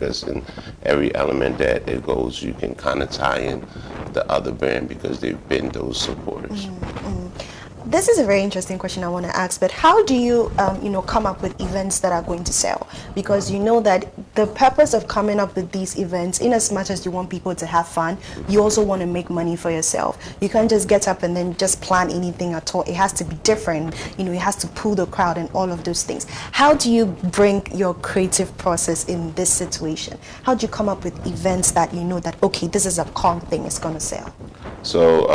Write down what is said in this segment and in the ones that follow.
because in every element that it goes, you can kind of tie in the other brand because they've been those supporters. This is a very interesting question I want to ask, but how do you, come up with events that are going to sell? Because you know that the purpose of coming up with these events, in as much as you want people to have fun, you also want to make money for yourself. You can't just get up and then just plan anything at all. It has to be different. It has to pull the crowd and all of those things. How do you bring your creative process in this situation? How do you come up with events that you know that, okay, this is a calm thing, it's going to sell? So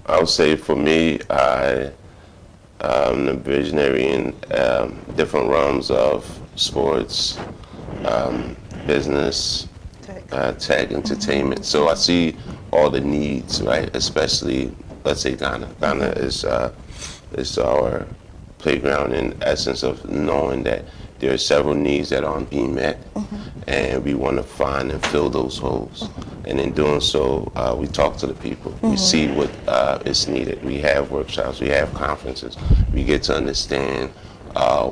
I would say for me, I'm the visionary in different realms of sports, business, tech, entertainment. So I see all the needs, right? Especially, let's say Ghana. Ghana is our playground in essence of knowing that there are several needs that aren't being met, and we want to find and fill those holes. And in doing so, we talk to the people. We see what is needed. We have workshops. We have conferences. We get to understand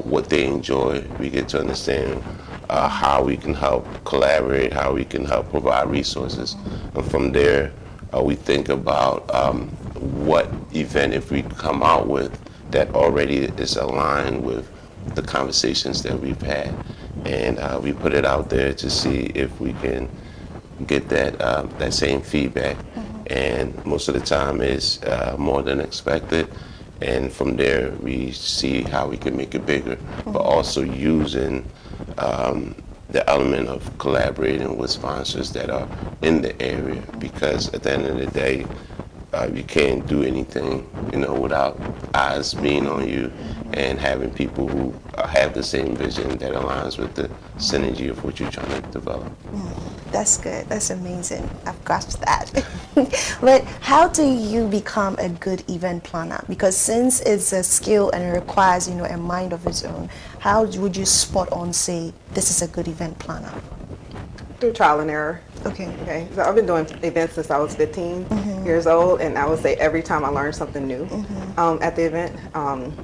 what they enjoy. We get to understand how we can help collaborate, how we can help provide resources. And from there, we think about what event, if we come out with, that already is aligned with the conversations that we've had, and we put it out there to see if we can get that same feedback. And most of the time is more than expected, and from there we see how we can make it bigger, but also using the element of collaborating with sponsors that are in the area, because at the end of the day, you can't do anything, without eyes being on you and having people who have the same vision that aligns with the synergy of what you're trying to develop. That's good. That's amazing. I've grasped that. But how do you become a good event planner? Because since it's a skill and it requires, a mind of its own, how would you spot on, say, this is a good event planner? Through trial and error. Okay. So I've been doing events since I was 15 years old, and I would say every time I learn something new at the event,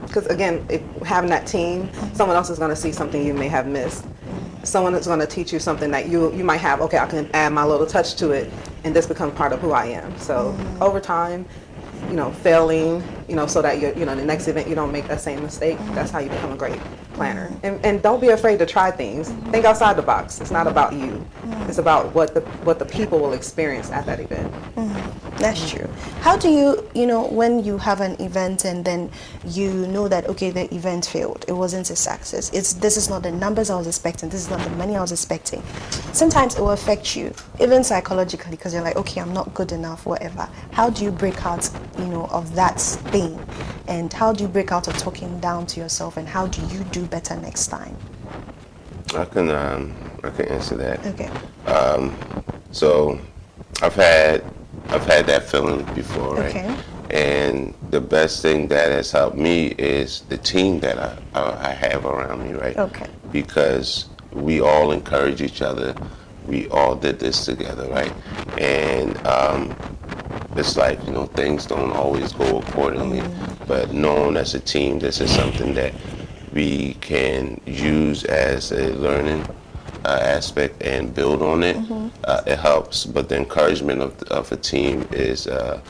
because again, having that team, someone else is going to see something you may have missed. Someone is going to teach you something that you might have, okay, I can add my little touch to it, and this becomes part of who I am. So over time, failing, so that the next event you don't make that same mistake. That's how you become a great planner. And don't be afraid to try things. Think outside the box. It's not about you. It's about what the people will experience at that event. That's true. How do you, when you have an event and then you know that, okay, the event failed, it wasn't a success, this is not the numbers I was expecting, this is not the money I was expecting. Sometimes it will affect you, even psychologically, because you're like, okay, I'm not good enough, whatever. How do you break out, of that thing? And how do you break out of talking down to yourself, and how do you do better next time? I can answer that. Okay. So I've had that feeling before, right? Okay. And the best thing that has helped me is the team that I have around me, right? Okay. Because we all encourage each other. We all did this together, right? And it's like, things don't always go accordingly. But knowing as a team, this is something that we can use as a learning aspect and build on it. It helps, but the encouragement of a team is a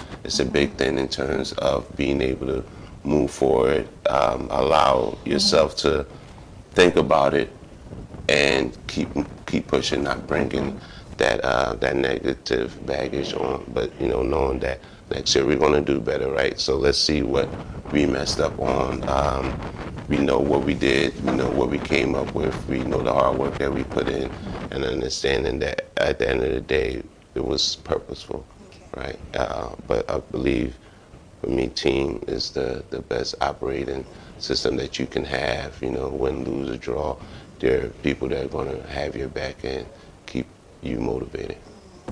big thing in terms of being able to move forward, allow yourself to think about it and keep pushing, not bringing that negative baggage on, but knowing that next year we're going to do better, right? So let's see what we messed up on. We know what we did, we know what we came up with, we know the hard work that we put in, and understanding that at the end of the day it was purposeful, right? But I believe for me, team is the best operating system that you can have. Win, lose, or draw, there are people that are going to have your back and keep you motivated.